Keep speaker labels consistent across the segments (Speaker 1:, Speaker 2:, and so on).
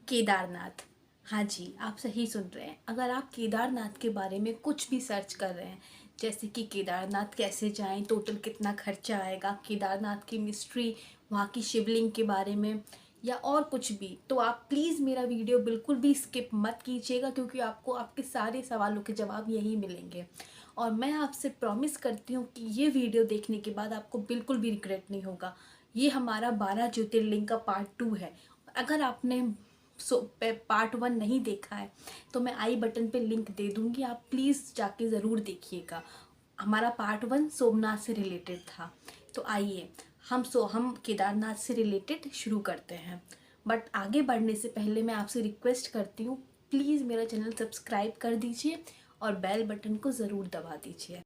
Speaker 1: केदारनाथ। हाँ जी, आप सही सुन रहे हैं। अगर आप केदारनाथ के बारे में कुछ भी सर्च कर रहे हैं, जैसे कि केदारनाथ कैसे जाएं, टोटल कितना खर्चा आएगा, केदारनाथ की मिस्ट्री, वहाँ की शिवलिंग के बारे में, या और कुछ भी, तो आप प्लीज़ मेरा वीडियो बिल्कुल भी स्किप मत कीजिएगा, क्योंकि आपको आपके सारे सवालों के जवाब यहीं मिलेंगे। और मैं आपसे प्रॉमिस करती हूँ कि ये वीडियो देखने के बाद आपको बिल्कुल भी रिग्रेट नहीं होगा। ये हमारा 12 ज्योतिर्लिंग का पार्ट 2 है। अगर आपने पार्ट 1 नहीं देखा है तो मैं आई बटन पे लिंक दे दूंगी, आप प्लीज़ जाके ज़रूर देखिएगा। हमारा पार्ट 1 सोमनाथ से रिलेटेड था। तो आइए हम केदारनाथ से रिलेटेड शुरू करते हैं। बट आगे बढ़ने से पहले मैं आपसे रिक्वेस्ट करती हूँ, प्लीज़ मेरा चैनल सब्सक्राइब कर दीजिए और बेल बटन को ज़रूर दबा दीजिए।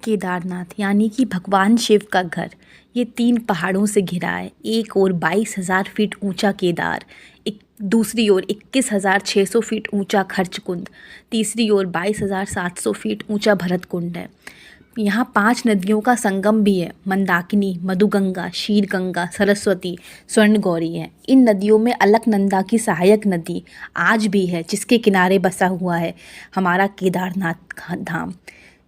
Speaker 1: केदारनाथ यानी कि भगवान शिव का घर, ये 3 पहाड़ों से घिरा है। एक ओर 22,000 फीट ऊंचा केदार, एक दूसरी ओर 21,600 फीट ऊंचा खर्चकुंड, तीसरी ओर 22,700 फीट ऊंचा भरतकुंड है। यहाँ 5 नदियों का संगम भी है। मंदाकिनी, मधुगंगा, शीरगंगा, सरस्वती, स्वर्णगौरी है। इन नदियों में अलकनंदा की सहायक नदी आज भी है, जिसके किनारे बसा हुआ है हमारा केदारनाथ धाम।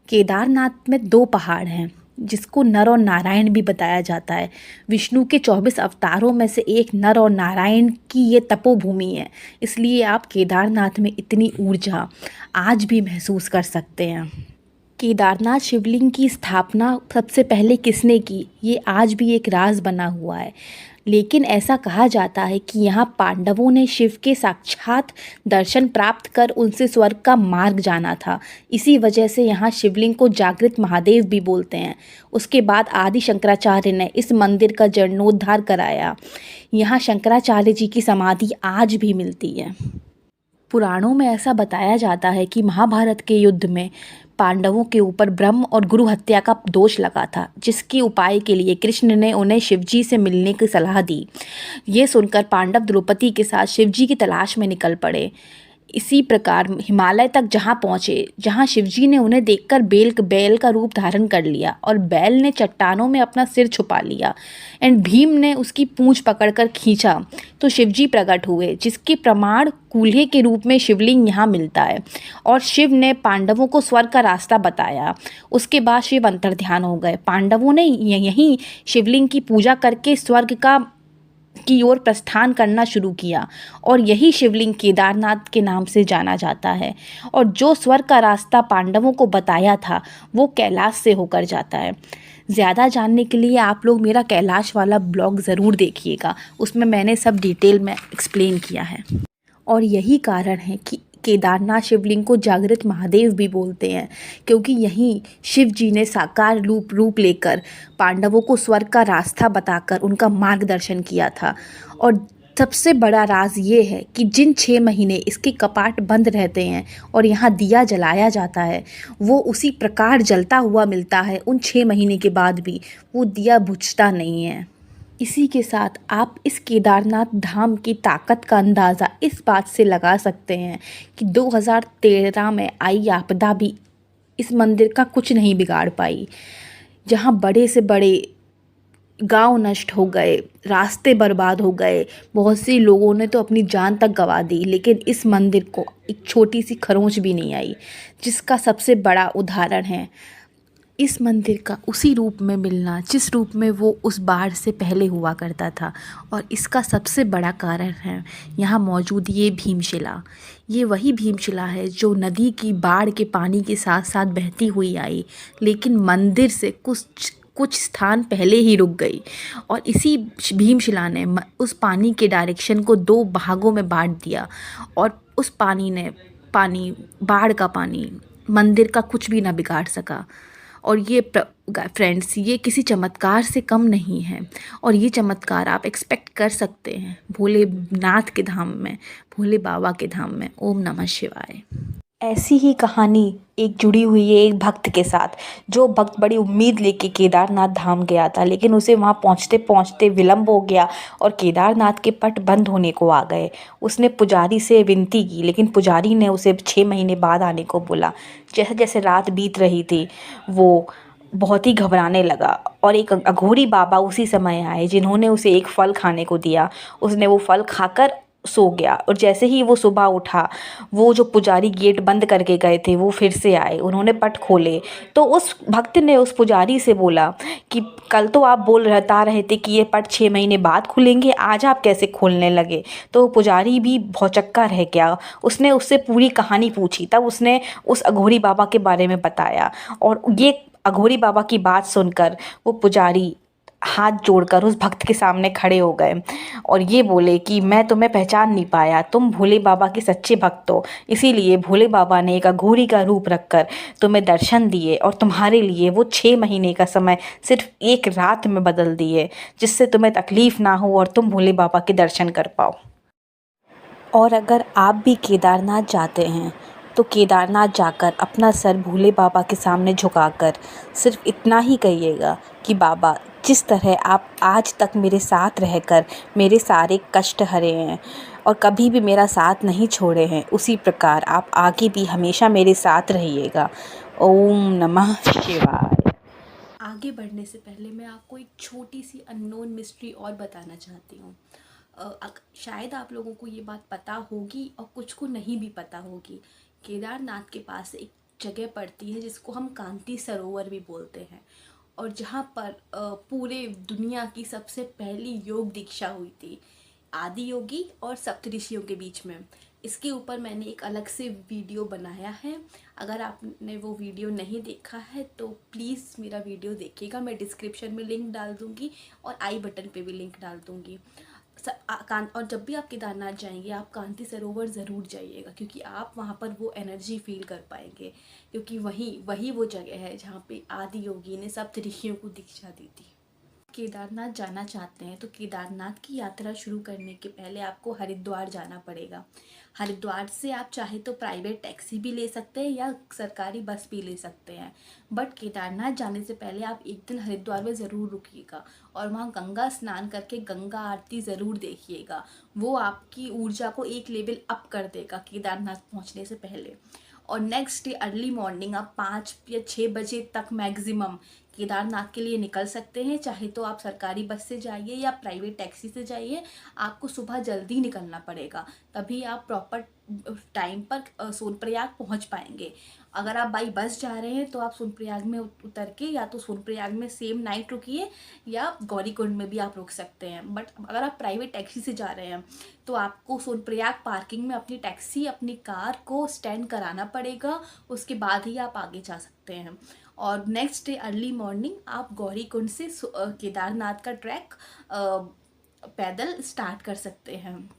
Speaker 1: केदारनाथ में 2 पहाड़ हैं, जिसको नर और नारायण भी बताया जाता है। विष्णु के 24 अवतारों में से एक नर और नारायण की ये तपोभूमि है, इसलिए आप केदारनाथ में इतनी ऊर्जा आज भी महसूस कर सकते हैं। केदारनाथ शिवलिंग की स्थापना सबसे पहले किसने की, ये आज भी एक राज बना हुआ है। लेकिन ऐसा कहा जाता है कि यहाँ पांडवों ने शिव के साक्षात दर्शन प्राप्त कर उनसे स्वर्ग का मार्ग जाना था। इसी वजह से यहाँ शिवलिंग को जागृत महादेव भी बोलते हैं। उसके बाद आदि शंकराचार्य ने इस मंदिर का जीर्णोद्धार कराया। यहाँ शंकराचार्य जी की समाधि आज भी मिलती है। पुराणों में ऐसा बताया जाता है कि महाभारत के युद्ध में पांडवों के ऊपर ब्रह्म और गुरु हत्या का दोष लगा था, जिसके उपाय के लिए कृष्ण ने उन्हें शिवजी से मिलने की सलाह दी। ये सुनकर पांडव द्रौपदी के साथ शिवजी की तलाश में निकल पड़े। इसी प्रकार हिमालय तक जहाँ पहुँचे, जहाँ शिवजी ने उन्हें देखकर बैल का रूप धारण कर लिया और बैल ने चट्टानों में अपना सिर छुपा लिया एंड भीम ने उसकी पूंछ पकड़कर खींचा तो शिवजी प्रकट हुए, जिसके प्रमाण कूल्हे के रूप में शिवलिंग यहाँ मिलता है। और शिव ने पांडवों को स्वर्ग का रास्ता बताया। उसके बाद शिव अंतर्ध्यान हो गए। पांडवों ने यहीं शिवलिंग की पूजा करके स्वर्ग की ओर प्रस्थान करना शुरू किया और यही शिवलिंग केदारनाथ के नाम से जाना जाता है। और जो स्वर्ग का रास्ता पांडवों को बताया था वो कैलाश से होकर जाता है। ज़्यादा जानने के लिए आप लोग मेरा कैलाश वाला ब्लॉग ज़रूर देखिएगा, उसमें मैंने सब डिटेल में एक्सप्लेन किया है। और यही कारण है कि केदारनाथ शिवलिंग को जागृत महादेव भी बोलते हैं, क्योंकि यहीं शिव जी ने साकार रूप लेकर पांडवों को स्वर्ग का रास्ता बताकर उनका मार्गदर्शन किया था। और सबसे बड़ा राज ये है कि जिन 6 महीने इसके कपाट बंद रहते हैं और यहाँ दिया जलाया जाता है, वो उसी प्रकार जलता हुआ मिलता है। उन 6 महीने के बाद भी वो दिया बुझता नहीं है। इसी के साथ आप इस केदारनाथ धाम की ताकत का अंदाज़ा इस बात से लगा सकते हैं कि 2013 में आई आपदा भी इस मंदिर का कुछ नहीं बिगाड़ पाई। जहां बड़े से बड़े गांव नष्ट हो गए, रास्ते बर्बाद हो गए, बहुत सी लोगों ने तो अपनी जान तक गंवा दी, लेकिन इस मंदिर को एक छोटी सी खरोंच भी नहीं आई, जिसका सबसे बड़ा उदाहरण है इस मंदिर का उसी रूप में मिलना जिस रूप में वो उस बाढ़ से पहले हुआ करता था। और इसका सबसे बड़ा कारण है यहाँ मौजूद ये भीमशिला। ये वही भीमशिला है जो नदी की बाढ़ के पानी के साथ साथ बहती हुई आई, लेकिन मंदिर से कुछ स्थान पहले ही रुक गई। और इसी भीमशिला ने उस पानी के डायरेक्शन को 2 भागों में बांट दिया और उस बाढ़ का पानी मंदिर का कुछ भी ना बिगाड़ सका। और ये फ्रेंड्स, ये किसी चमत्कार से कम नहीं है। और ये चमत्कार आप एक्सपेक्ट कर सकते हैं भोलेनाथ के धाम में, भोले बाबा के धाम में। ओम नमः शिवाय। ऐसी ही कहानी एक जुड़ी हुई है एक भक्त के साथ। जो भक्त बड़ी उम्मीद लेके केदारनाथ धाम गया था, लेकिन उसे वहाँ पहुँचते पहुँचते विलम्ब हो गया और केदारनाथ के पट बंद होने को आ गए। उसने पुजारी से विनती की, लेकिन पुजारी ने उसे 6 महीने बाद आने को बोला। जैसे जैसे रात बीत रही थी वो बहुत ही घबराने लगा और एक अघोरी बाबा उसी समय आए, जिन्होंने उसे एक फल खाने को दिया। उसने वो फल खाकर
Speaker 2: सो गया। और जैसे ही वो सुबह उठा, वो जो पुजारी गेट बंद करके गए थे वो फिर से आए, उन्होंने पट खोले। तो उस भक्त ने उस पुजारी से बोला कि कल तो आप बता रहे थे कि ये पट 6 महीने बाद खुलेंगे, आज आप कैसे खोलने लगे? तो पुजारी भी भौचक्का रह गया। उसने उससे पूरी कहानी पूछी, तब उसने उस अघोरी बाबा के बारे में बताया। और ये अघोरी बाबा की बात सुनकर वो पुजारी हाथ जोड़कर उस भक्त के सामने खड़े हो गए और ये बोले कि मैं तुम्हें पहचान नहीं पाया, तुम भोले बाबा के सच्चे भक्त हो। इसीलिए भोले बाबा ने एक अघोरी का रूप रखकर तुम्हें दर्शन दिए और तुम्हारे लिए वो 6 महीने का समय सिर्फ एक रात में बदल दिए, जिससे तुम्हें तकलीफ ना हो और तुम भोले बाबा के दर्शन कर पाओ। और अगर आप भी केदारनाथ जाते हैं तो केदारनाथ जाकर अपना सर भोले बाबा के सामने झुकाकर सिर्फ इतना ही कहिएगा कि बाबा, जिस तरह आप आज तक मेरे साथ रहकर मेरे सारे कष्ट हरे हैं और कभी भी मेरा साथ नहीं छोड़े हैं, उसी प्रकार आप आगे भी हमेशा मेरे साथ रहिएगा। ओम नमः शिवाय।
Speaker 1: आगे बढ़ने से पहले मैं आपको एक छोटी सी अननोन मिस्ट्री और बताना चाहती हूँ। शायद आप लोगों को ये बात पता होगी और कुछ को नहीं भी पता होगी। केदारनाथ के पास एक जगह पड़ती है जिसको हम कांति सरोवर भी बोलते हैं, और जहाँ पर पूरे दुनिया की सबसे पहली योग दीक्षा हुई थी आदि योगी और सप्तऋषियों के बीच में। इसके ऊपर मैंने एक अलग से वीडियो बनाया है। अगर आपने वो वीडियो नहीं देखा है तो प्लीज़ मेरा वीडियो देखिएगा। मैं डिस्क्रिप्शन में लिंक डाल दूँगी और आई बटन पे भी लिंक डाल दूँगी। और जब भी आप केदारनाथ जाएंगे आप कांति सरोवर ज़रूर जाइएगा, क्योंकि आप वहाँ पर वो एनर्जी फील कर पाएंगे, क्योंकि वही वो जगह है जहाँ पे आदि योगी ने सप्तऋषियों को दीक्षा दी थी। केदारनाथ जाना चाहते हैं तो केदारनाथ की यात्रा शुरू करने के पहले आपको हरिद्वार जाना पड़ेगा। हरिद्वार से आप चाहे तो प्राइवेट टैक्सी भी ले सकते हैं या सरकारी बस भी ले सकते हैं, बट केदारनाथ जाने से पहले आप एक दिन हरिद्वार में ज़रूर रुकिएगा और वहाँ गंगा स्नान करके गंगा आरती ज़रूर देखिएगा। वो आपकी ऊर्जा को एक लेवल अप कर देगा केदारनाथ पहुँचने से पहले। और नेक्स्ट डे अर्ली मॉर्निंग आप 5 या 6 बजे तक मैक्सिमम केदारनाथ के लिए निकल सकते हैं। चाहे तो आप सरकारी बस से जाइए या प्राइवेट टैक्सी से जाइए, आपको सुबह जल्दी निकलना पड़ेगा, तभी आप प्रॉपर टाइम पर सोनप्रयाग पहुंच पाएंगे। अगर आप बाई बस जा रहे हैं तो आप सोनप्रयाग में उतर के या तो सोनप्रयाग में सेम नाइट रुकिए या गौरीकुंड में भी आप रुक सकते हैं। बट अगर आप प्राइवेट टैक्सी से जा रहे हैं तो आपको सोनप्रयाग पार्किंग में अपनी टैक्सी, अपनी कार को स्टैंड कराना पड़ेगा, उसके बाद ही आप आगे जा सकते हैं। और नेक्स्ट डे अर्ली मॉर्निंग आप गौरीकुंड से केदारनाथ का ट्रैक पैदल स्टार्ट कर सकते हैं।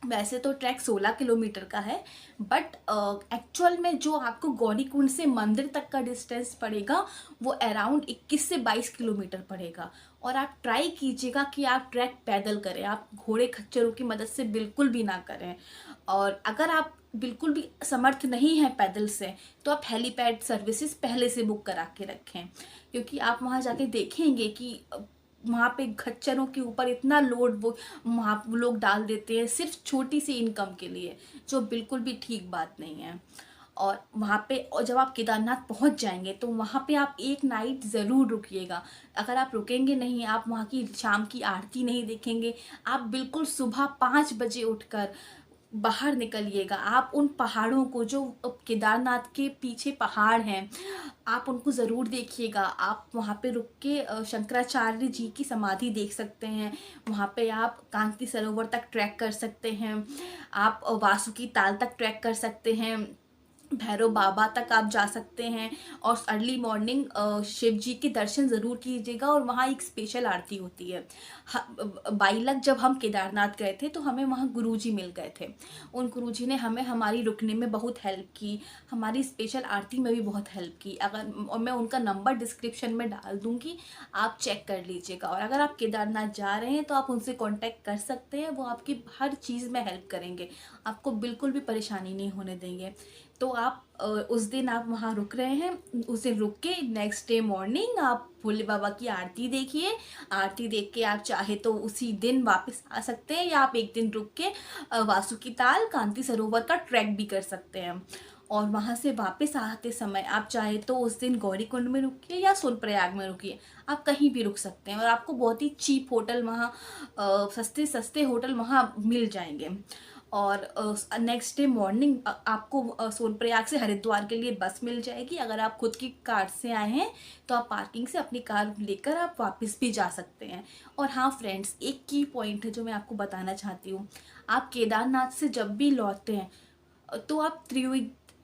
Speaker 1: वैसे तो ट्रैक 16 किलोमीटर का है, बट एक्चुअल में जो आपको गौरीकुंड से मंदिर तक का डिस्टेंस पड़ेगा वो अराउंड 21 से 22 किलोमीटर पड़ेगा। और आप ट्राई कीजिएगा कि आप ट्रैक पैदल करें, आप घोड़े खच्चरों की मदद से बिल्कुल भी ना करें। और अगर आप बिल्कुल भी समर्थ नहीं है पैदल से तो आप हेलीपैड सर्विसेज पहले से बुक करा के रखें, क्योंकि आप वहाँ जाके देखेंगे कि वहाँ पे खच्चरों के ऊपर इतना लोड वो वहाँ लोग डाल देते हैं सिर्फ छोटी सी इनकम के लिए, जो बिल्कुल भी ठीक बात नहीं है। और वहाँ पे और जब आप केदारनाथ पहुँच जाएंगे तो वहाँ पे आप एक नाइट ज़रूर रुकिएगा। अगर आप रुकेंगे नहीं, आप वहाँ की शाम की आरती नहीं देखेंगे, आप बिल्कुल सुबह 5 बजे उठकर बाहर निकलिएगा। आप उन पहाड़ों को, जो केदारनाथ के पीछे पहाड़ हैं, आप उनको ज़रूर देखिएगा। आप वहाँ पे रुक के शंकराचार्य जी की समाधि देख सकते हैं। वहाँ पे आप कांति सरोवर तक ट्रैक कर सकते हैं, आप वासुकी ताल तक ट्रैक कर सकते हैं, भैरव बाबा तक आप जा सकते हैं। और अर्ली मॉर्निंग शिव जी के दर्शन ज़रूर कीजिएगा। और वहाँ एक स्पेशल आरती होती है। बाइलक जब हम केदारनाथ गए थे तो हमें वहाँ गुरुजी मिल गए थे। उन गुरुजी ने हमें हमारी रुकने में बहुत हेल्प की, हमारी स्पेशल आरती में भी बहुत हेल्प की। और मैं उनका नंबर डिस्क्रिप्शन में डाल दूँगी, आप चेक कर लीजिएगा। और अगर आप केदारनाथ जा रहे हैं तो आप उनसे कॉन्टैक्ट कर सकते हैं, वो आपकी हर चीज़ में हेल्प करेंगे, आपको बिल्कुल भी परेशानी नहीं होने देंगे। तो आप उस दिन आप वहाँ रुक रहे हैं, उस दिन रुक के नेक्स्ट डे मॉर्निंग आप भोले बाबा की आरती देखिए। आरती देख के आप चाहे तो उसी दिन वापस आ सकते हैं, या आप एक दिन रुक के वासुकी ताल कांति सरोवर का ट्रैक भी कर सकते हैं। और वहाँ से वापस आते समय आप चाहे तो उस दिन गौरीकुंड में रुकिए या सोनप्रयाग में रुकिए, आप कहीं भी रुक सकते हैं और आपको बहुत ही चीप होटल वहाँ सस्ते सस्ते होटल वहाँ मिल जाएंगे। और नेक्स्ट डे मॉर्निंग आपको सोनप्रयाग से हरिद्वार के लिए बस मिल जाएगी। अगर आप खुद की कार से आए हैं तो आप पार्किंग से अपनी कार लेकर आप वापस भी जा सकते हैं। और हाँ फ्रेंड्स, एक की पॉइंट है जो मैं आपको बताना चाहती हूँ, आप केदारनाथ से जब भी लौटते हैं तो आप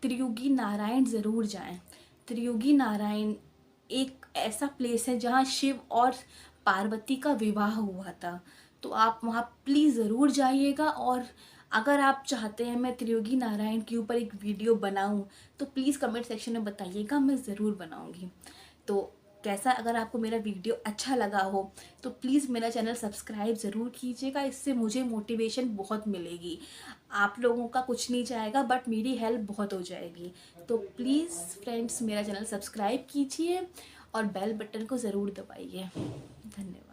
Speaker 1: त्रियुगी नारायण ज़रूर जाएं। त्रियुगी नारायण एक ऐसा प्लेस है जहाँ शिव और पार्वती का विवाह हुआ था, तो आप वहाँ प्लीज़ ज़रूर जाइएगा। और अगर आप चाहते हैं मैं त्रियोगी नारायण के ऊपर एक वीडियो बनाऊं तो प्लीज़ कमेंट सेक्शन में बताइएगा, मैं ज़रूर बनाऊंगी। तो कैसा, अगर आपको मेरा वीडियो अच्छा लगा हो तो प्लीज़ मेरा चैनल सब्सक्राइब ज़रूर कीजिएगा, इससे मुझे मोटिवेशन बहुत मिलेगी। आप लोगों का कुछ नहीं जाएगा बट मेरी हेल्प बहुत हो जाएगी। तो प्लीज़ फ्रेंड्स मेरा चैनल सब्सक्राइब कीजिए और बेल बटन को ज़रूर दबाइए। धन्यवाद।